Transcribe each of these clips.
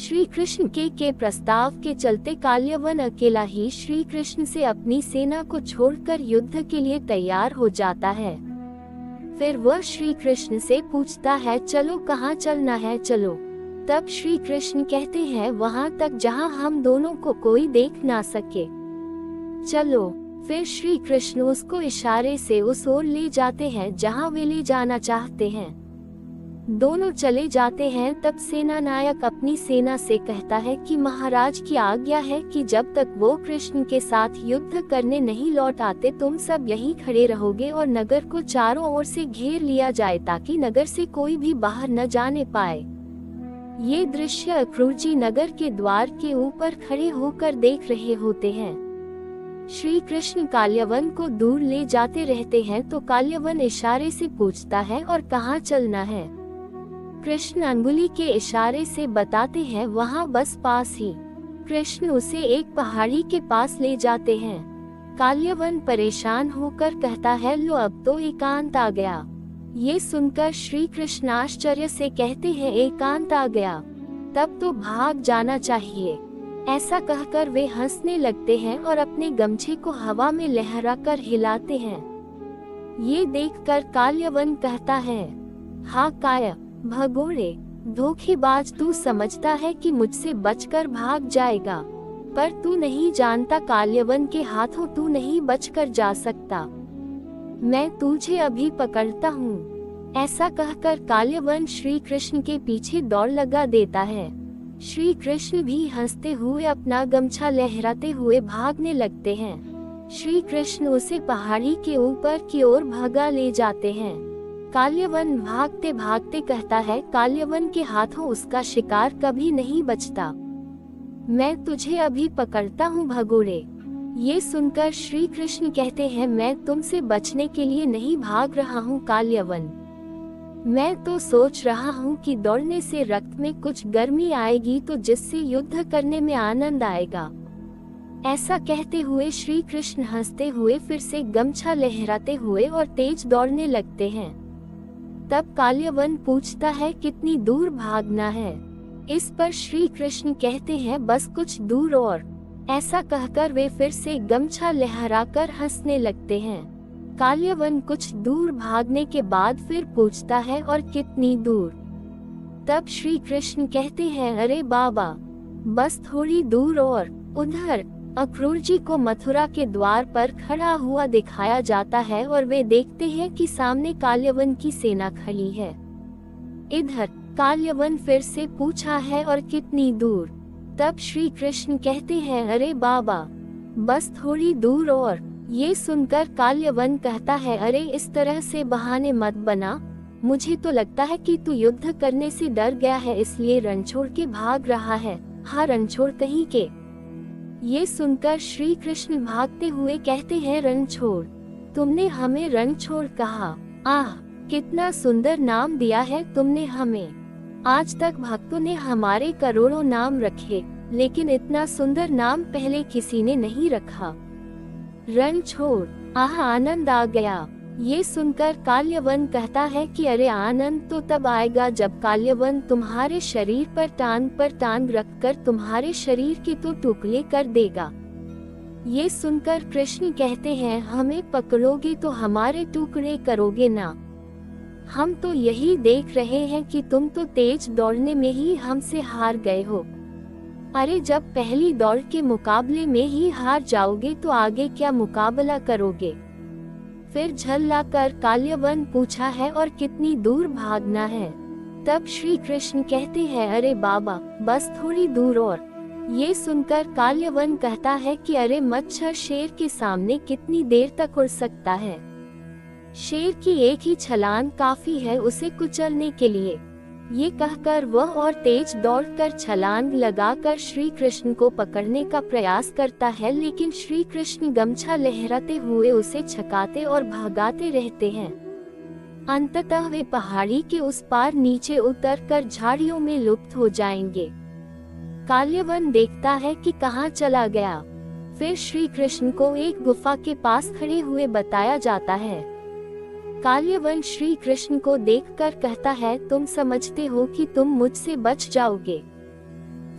श्री कृष्ण के प्रस्ताव के चलते काल्यवन अकेला ही श्री कृष्ण से अपनी सेना को छोड़कर युद्ध के लिए तैयार हो जाता है। फिर वह श्री कृष्ण से पूछता है, चलो कहाँ चलना है चलो। तब श्री कृष्ण कहते हैं, वहाँ तक जहाँ हम दोनों को कोई देख ना सके, चलो। फिर श्री कृष्ण उसको इशारे से उस ओर ले जाते हैं जहाँ वे ले जाना चाहते हैं। दोनों चले जाते हैं। तब सेना नायक अपनी सेना से कहता है कि महाराज की आज्ञा है कि जब तक वो कृष्ण के साथ युद्ध करने नहीं लौट आते तुम सब यहीं खड़े रहोगे और नगर को चारों ओर से घेर लिया जाए ताकि नगर से कोई भी बाहर न जाने पाए। ये दृश्य अक्रूर नगर के द्वार के ऊपर खड़े होकर देख रहे होते हैं। श्री कृष्ण काल्यवन को दूर ले जाते रहते हैं तो काल्यवन इशारे से पूछता है, और कहाँ चलना है? कृष्ण अंगुली के इशारे से बताते हैं, वहाँ बस पास ही। कृष्ण उसे एक पहाड़ी के पास ले जाते हैं। काल्यवन परेशान होकर कहता है, लो अब तो एकांत आ गया। ये सुनकर श्री कृष्ण आश्चर्य से कहते हैं, एकांत आ गया, तब तो भाग जाना चाहिए। ऐसा कहकर वे हंसने लगते हैं और अपने गमछे को हवा में लहराकर हिलाते हैं। ये देखकर काल्यवन कहता है, हाँ काय भगोड़े, धोखेबाज, तू समझता है कि मुझसे बचकर भाग जाएगा, पर तू नहीं जानता काल्यवन के हाथों तू नहीं बचकर जा सकता। मैं तुझे अभी पकड़ता हूँ। ऐसा कहकर काल्यवन श्री कृष्ण के पीछे दौड़ लगा देता है। श्री कृष्ण भी हंसते हुए अपना गमछा लहराते हुए भागने लगते हैं। श्री कृष्ण उसे पहाड़ी के ऊपर की ओर भगा ले जाते हैं। काल्यवन भागते भागते कहता है, काल्यवन के हाथों उसका शिकार कभी नहीं बचता। मैं तुझे अभी पकड़ता हूँ भगोड़े। ये सुनकर श्री कृष्ण कहते हैं, मैं तुमसे बचने के लिए नहीं भाग रहा हूँ काल्यवन। मैं तो सोच रहा हूँ कि दौड़ने से रक्त में कुछ गर्मी आएगी तो जिससे युद्ध करने में आनंद आएगा। ऐसा कहते हुए श्री कृष्ण हंसते हुए फिर से गमछा लहराते हुए और तेज दौड़ने लगते हैं। तब काल्यवन पूछता है, कितनी दूर भागना है? इस पर श्री कृष्ण कहते हैं, बस कुछ दूर और। ऐसा कहकर वे फिर से गमछा लहराकर हंसने लगते हैं। काल्यवन कुछ दूर भागने के बाद फिर पूछता है, और कितनी दूर? तब श्री कृष्ण कहते हैं, अरे बाबा, बस थोड़ी दूर और। उधर अक्रूर जी को मथुरा के द्वार पर खड़ा हुआ दिखाया जाता है और वे देखते हैं कि सामने काल्यवन की सेना खड़ी है। इधर काल्यवन फिर से पूछा है, और कितनी दूर? तब श्री कृष्ण कहते हैं, अरे बाबा, बस थोड़ी दूर और। ये सुनकर काल्यवन कहता है, अरे इस तरह से बहाने मत बना, मुझे तो लगता है कि तू युद्ध करने से डर गया है इसलिए रण छोड़ के भाग रहा है। हाँ, रण छोड़ कहीं के। ये सुनकर श्री कृष्ण भागते हुए कहते हैं, रण छोड़? तुमने हमें रण छोड़ कहा? आह, कितना सुंदर नाम दिया है तुमने हमें। आज तक भक्तों ने हमारे करोड़ों नाम रखे, लेकिन इतना सुंदर नाम पहले किसी ने नहीं रखा। रण छोड़, आह, आनंद आ गया। ये सुनकर काल्यवन कहता है कि अरे आनंद तो तब आएगा जब काल्यवन तुम्हारे शरीर पर टांग रखकर तुम्हारे शरीर के तो टुकड़े कर देगा। ये सुनकर कृष्ण कहते हैं, हमें पकड़ोगे तो हमारे टुकड़े करोगे ना? हम तो यही देख रहे हैं कि तुम तो तेज दौड़ने में ही हमसे हार गए हो। अरे जब पहली दौड़ के मुकाबले में ही हार जाओगे तो आगे क्या मुकाबला करोगे? फिर झल्लाकर काल्यवन पूछा है, और कितनी दूर भागना है? तब श्री कृष्ण कहते हैं, अरे बाबा, बस थोड़ी दूर और। ये सुनकर काल्यवन कहता है कि अरे मच्छर शेर के सामने कितनी देर तक उड़ सकता है? शेर की एक ही छलांग काफी है उसे कुचलने के लिए। ये कहकर वह और तेज दौड़कर छलांग लगाकर श्री कृष्ण को पकड़ने का प्रयास करता है, लेकिन श्री कृष्ण गमछा लहराते हुए उसे छकाते और भगाते रहते हैं। अंततः वे पहाड़ी के उस पार नीचे उतरकर झाड़ियों में लुप्त हो जाएंगे। काल्यवन देखता है कि कहाँ चला गया। फिर श्री कृष्ण को एक गुफा के पास खड़े हुए बताया जाता है। काल्यवन श्री कृष्ण को देखकर कहता है, तुम समझते हो कि तुम मुझसे बच जाओगे?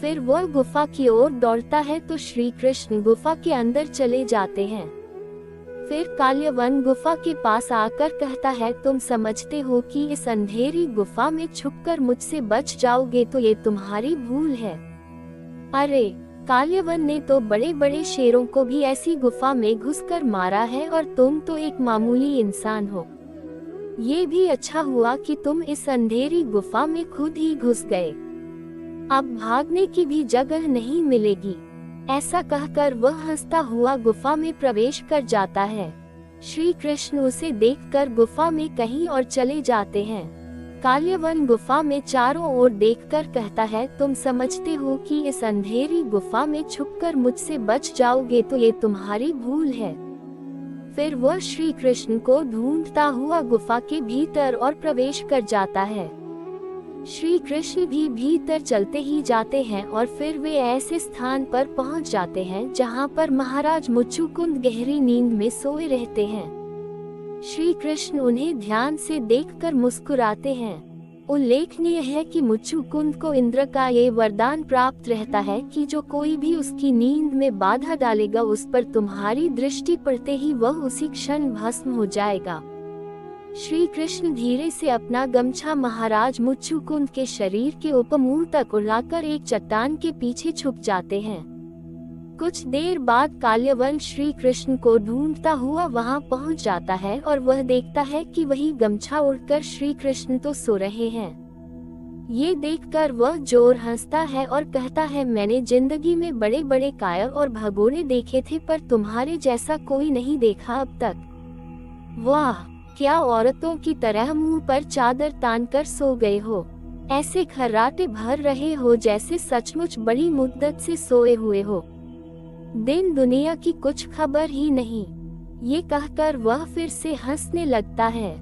फिर वह गुफा की ओर दौड़ता है तो श्री कृष्ण गुफा के अंदर चले जाते हैं। फिर काल्यवन गुफा के पास आकर कहता है, तुम समझते हो कि इस अंधेरी गुफा में छुपकर मुझसे बच जाओगे तो ये तुम्हारी भूल है। अरे, काल्यवन ने तो बड़े बड़े शेरों को भी ऐसी गुफा में घुसकर मारा है और तुम तो एक मामूली इंसान हो। ये भी अच्छा हुआ कि तुम इस अंधेरी गुफा में खुद ही घुस गए। अब भागने की भी जगह नहीं मिलेगी। ऐसा कहकर वह हंसता हुआ गुफा में प्रवेश कर जाता है। श्री कृष्ण उसे देखकर गुफा में कहीं और चले जाते हैं। काल्यवन गुफा में चारों ओर देखकर कहता है, तुम समझते हो कि इस अंधेरी गुफा में छुपकर मुझसे बच जाओगे तो ये तुम्हारी भूल है। फिर वह श्री कृष्ण को ढूंढता हुआ गुफा के भीतर और प्रवेश कर जाता है। श्री कृष्ण भी भीतर चलते ही जाते हैं और फिर वे ऐसे स्थान पर पहुंच जाते हैं जहां पर महाराज मुचुकुंद गहरी नींद में सोए रहते हैं। श्री कृष्ण उन्हें ध्यान से देखकर मुस्कुराते हैं। उल्लेखनीय है कि मुचुकुंद को इंद्र का ये वरदान प्राप्त रहता है कि जो कोई भी उसकी नींद में बाधा डालेगा उस पर तुम्हारी दृष्टि पड़ते ही वह उसी क्षण भस्म हो जाएगा। श्री कृष्ण धीरे से अपना गमछा महाराज मुचुकुंद के शरीर के उपमुख तक उड़ाकर एक चट्टान के पीछे छुप जाते हैं। कुछ देर बाद काल्यवन श्री कृष्ण को ढूंढता हुआ वहां पहुंच जाता है और वह देखता है कि वही गमछा उड़कर श्री कृष्ण तो सो रहे हैं। ये देखकर वह जोर हंसता है और कहता है, मैंने जिंदगी में बड़े बड़े कायर और भगोड़े देखे थे पर तुम्हारे जैसा कोई नहीं देखा अब तक। वाह, क्या औरतों की तरह मुंह पर चादर तानकर सो गए हो। ऐसे खर्राटे भर रहे हो जैसे सचमुच बड़ी मुद्दत से सोए हुए हो। दिन दुनिया की कुछ खबर ही नहीं। ये कहकर वह फिर से हंसने लगता है।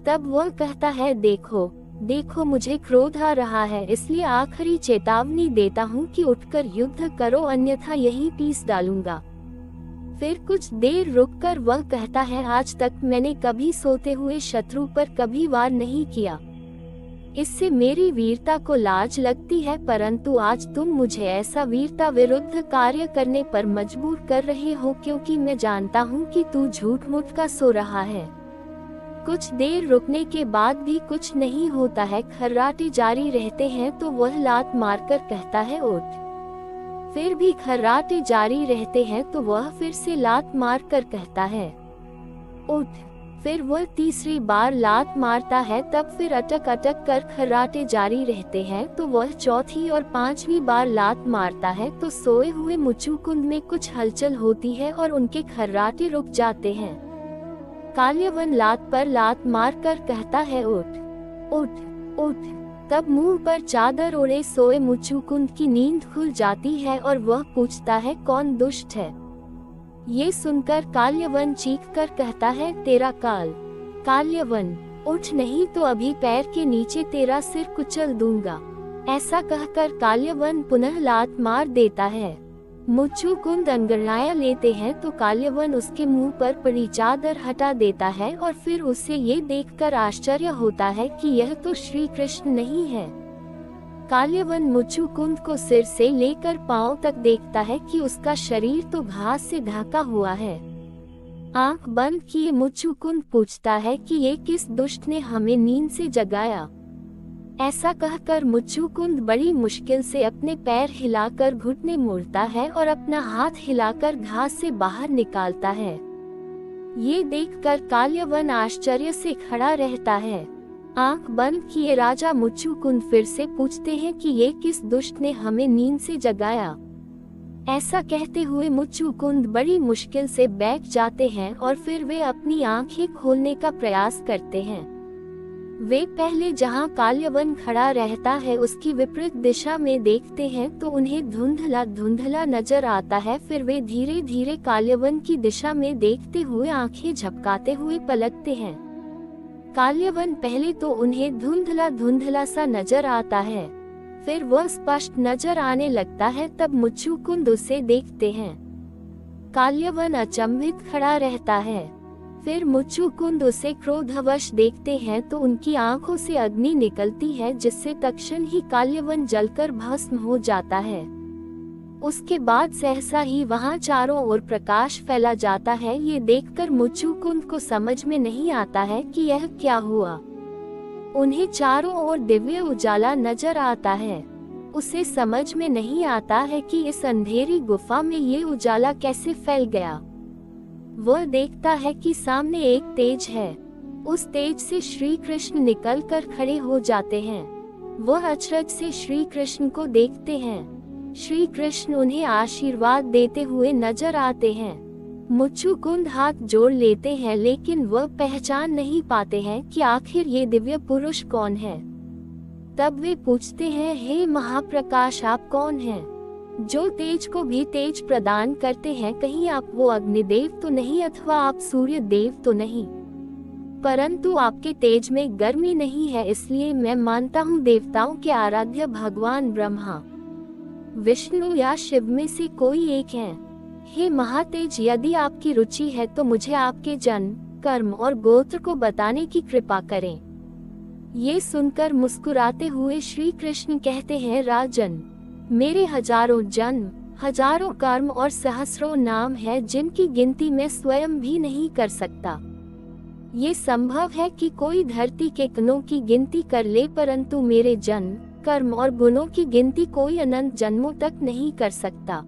तब वह कहता है, देखो देखो मुझे क्रोध आ रहा है, इसलिए आखिरी चेतावनी देता हूँ कि उठकर युद्ध करो अन्यथा यहीं पीस डालूंगा। फिर कुछ देर रुककर वह कहता है, आज तक मैंने कभी सोते हुए शत्रु पर कभी वार नहीं किया। इससे मेरी वीरता को लाज लगती है, परंतु आज तुम मुझे ऐसा वीरता विरुद्ध कार्य करने पर मजबूर कर रहे हो क्योंकि मैं जानता हूँ कि तू झूठ मूठ का सो रहा है। कुछ देर रुकने के बाद भी कुछ नहीं होता है, खर्राटे जारी रहते हैं तो वह लात मारकर कहता है, उठ। फिर भी खर्राटे जारी रहते हैं तो वह फिर से लात मारकर कहता है, उठ। फिर वह तीसरी बार लात मारता है, तब फिर अटक अटक कर खर्राटे जारी रहते हैं तो वह चौथी और पांचवी बार लात मारता है तो सोए हुए मुचुकुंद में कुछ हलचल होती है और उनके खर्राटे रुक जाते हैं। काल्यवन लात पर लात मारकर कहता है, उठ उठ उठ। तब मुंह पर चादर ओढ़े सोए मुचुकुंद की नींद खुल जाती है और वह पूछता है, कौन दुष्ट है। ये सुनकर काल्यवन चीख कर कहता है, तेरा काल। काल्यवन, उठ नहीं तो अभी पैर के नीचे तेरा सिर कुचल दूंगा। ऐसा कहकर काल्यवन पुनः लात मार देता है। मुचुकुंद अंगड़ाया लेते हैं तो काल्यवन उसके मुंह पर पड़ी चादर हटा देता है और फिर उसे ये देखकर आश्चर्य होता है कि यह तो श्री कृष्ण नहीं है। काल्यवन मुचुकुंद को सिर से लेकर पांव तक देखता है कि उसका शरीर तो घास से ढका हुआ है। आंख बंद किए मुचुकुंद पूछता है कि ये किस दुष्ट ने हमें नींद से जगाया। ऐसा कहकर मुचुकुंद बड़ी मुश्किल से अपने पैर हिलाकर घुटने मोड़ता है और अपना हाथ हिलाकर घास से बाहर निकालता है। ये देखकर काल्यवन आश्चर्य से खड़ा रहता है। आंख बंद किए राजा मुचुकुंद फिर से पूछते हैं कि ये किस दुष्ट ने हमें नींद से जगाया। ऐसा कहते हुए मुचुकुंद बड़ी मुश्किल से बैठ जाते हैं और फिर वे अपनी आंखें खोलने का प्रयास करते हैं। वे पहले जहां काल्यवन खड़ा रहता है उसकी विपरीत दिशा में देखते हैं तो उन्हें धुंधला धुंधला नजर आता है। फिर वे धीरे धीरे काल्यवन की दिशा में देखते हुए आंखें झपकाते हुए पलटते हैं। काल्यवन पहले तो उन्हें धुंधला धुंधला सा नजर आता है, फिर वह स्पष्ट नजर आने लगता है। तब मुचुकुंद उसे देखते हैं। काल्यवन अचंभित खड़ा रहता है। फिर मुच्चुकुंद उसे क्रोधवश देखते हैं तो उनकी आंखों से अग्नि निकलती है, जिससे तत्क्षण ही काल्यवन जलकर भस्म हो जाता है। उसके बाद सहसा ही वहां चारों ओर प्रकाश फैला जाता है। ये देखकर मुच्चुकुंद को समझ में नहीं आता है कि यह क्या हुआ। उन्हें चारों ओर दिव्य उजाला नजर आता है। उसे समझ में नहीं आता है कि इस अंधेरी गुफा में ये उजाला कैसे फैल गया। वह देखता है कि सामने एक तेज है। उस तेज से श्री कृष्ण निकलकर खड़े हो जाते हैं। वह अचरज से श्री कृष्ण को देखते हैं। श्री कृष्ण उन्हें आशीर्वाद देते हुए नजर आते हैं। मुच्चुकुंद हाथ जोड़ लेते हैं, लेकिन वह पहचान नहीं पाते हैं कि आखिर ये दिव्य पुरुष कौन है। तब वे पूछते हैं, हे महाप्रकाश, आप कौन हैं, जो तेज को भी तेज प्रदान करते हैं? कहीं आप वो अग्निदेव तो नहीं, अथवा आप सूर्य देव तो नहीं? परंतु आपके तेज में गर्मी नहीं है, इसलिए मैं मानता हूँ देवताओं के आराध्य भगवान ब्रह्मा, विष्णु या शिव में से कोई एक है। हे महातेज, यदि आपकी रुचि है तो मुझे आपके जन्म, कर्म और गोत्र को बताने की कृपा करें। ये सुनकर मुस्कुराते हुए श्री कृष्ण कहते हैं, राजन, मेरे हजारों जन्म, हजारों कर्म और सहस्रों नाम है, जिनकी गिनती मैं स्वयं भी नहीं कर सकता। ये संभव है कि कोई धरती के कणों की गिनती कर ले, परंतु मेरे जन्म, कर्म और गुणों की गिनती कोई अनंत जन्मों तक नहीं कर सकता।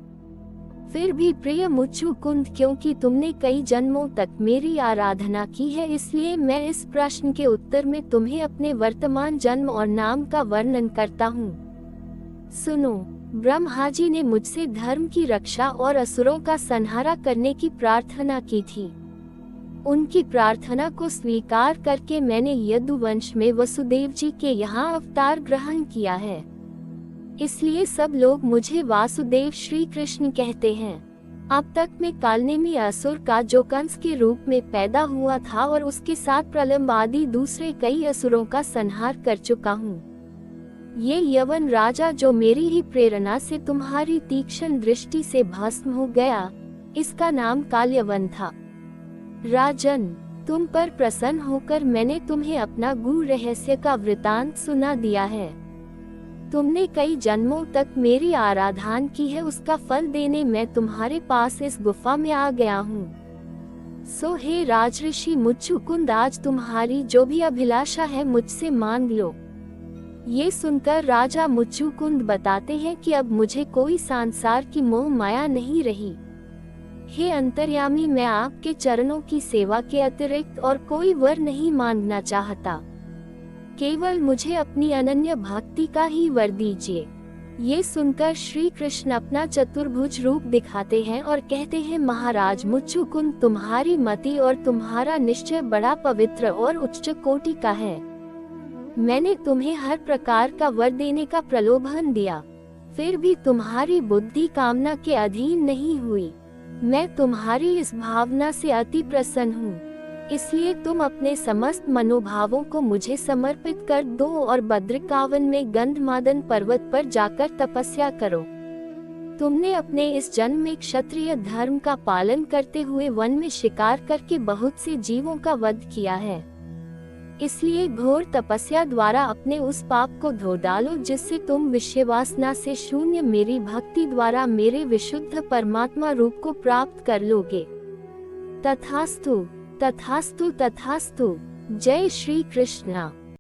फिर भी प्रिय मुच्चुकुंद, क्योंकि तुमने कई जन्मों तक मेरी आराधना की है, इसलिए मैं इस प्रश्न के उत्तर में तुम्हें अपने वर्तमान जन्म और नाम का वर्णन करता हूँ। सुनो, ब्रह्मा जी ने मुझसे धर्म की रक्षा और असुरों का संहारा करने की प्रार्थना की थी। उनकी प्रार्थना को स्वीकार करके मैंने यदुवंश में वसुदेव जी के यहाँ अवतार ग्रहण किया है। इसलिए सब लोग मुझे वासुदेव श्री कृष्ण कहते हैं। अब तक मैं कालनेमी असुर का, जो कंस के रूप में पैदा हुआ था, और उसके साथ प्रलंब आदि दूसरे कई असुरों का संहार कर चुका हूँ। ये यवन राजा, जो मेरी ही प्रेरणा से तुम्हारी तीक्ष्ण दृष्टि से भस्म हो गया, इसका नाम काल्यवन था। राजन, तुम पर प्रसन्न होकर मैंने तुम्हें अपना गूढ़ रहस्य का वृतांत सुना दिया है। तुमने कई जन्मों तक मेरी आराधना की है, उसका फल देने मैं तुम्हारे पास इस गुफा में आ गया हूँ। सो हे राजऋषि मुच्चुकुंद, आज तुम्हारी जो भी अभिलाषा है मुझसे मांग लो। ये सुनकर राजा मुच्चुकुंद बताते हैं कि अब मुझे कोई संसार की मोह माया नहीं रही। हे अंतर्यामी, मैं आपके चरणों की सेवा के अतिरिक्त और कोई वर नहीं मांगना चाहता। केवल मुझे अपनी अनन्य भक्ति का ही वर दीजिए। ये सुनकर श्री कृष्ण अपना चतुर्भुज रूप दिखाते हैं और कहते हैं, महाराज मुच्चुकुंद, तुम्हारी मति और तुम्हारा निश्चय बड़ा पवित्र और उच्च कोटि का है। मैंने तुम्हें हर प्रकार का वर देने का प्रलोभन दिया, फिर भी तुम्हारी बुद्धि कामना के अधीन नहीं हुई। मैं तुम्हारी इस भावना से अति प्रसन्न हूँ, इसलिए तुम अपने समस्त मनोभावों को मुझे समर्पित कर दो और बद्रिकावन में गंधमादन पर्वत पर जाकर तपस्या करो। तुमने अपने इस जन्म में क्षत्रिय धर्म का पालन करते हुए वन में शिकार करके बहुत से जीवों का वध किया है, इसलिए घोर तपस्या द्वारा अपने उस पाप को धो डालो, जिससे तुम विषय वासना से शून्य मेरी भक्ति द्वारा मेरे विशुद्ध परमात्मा रूप को प्राप्त कर लोगे। तथास्तु, तथास्तु, तथास्तु। जय श्री कृष्ण।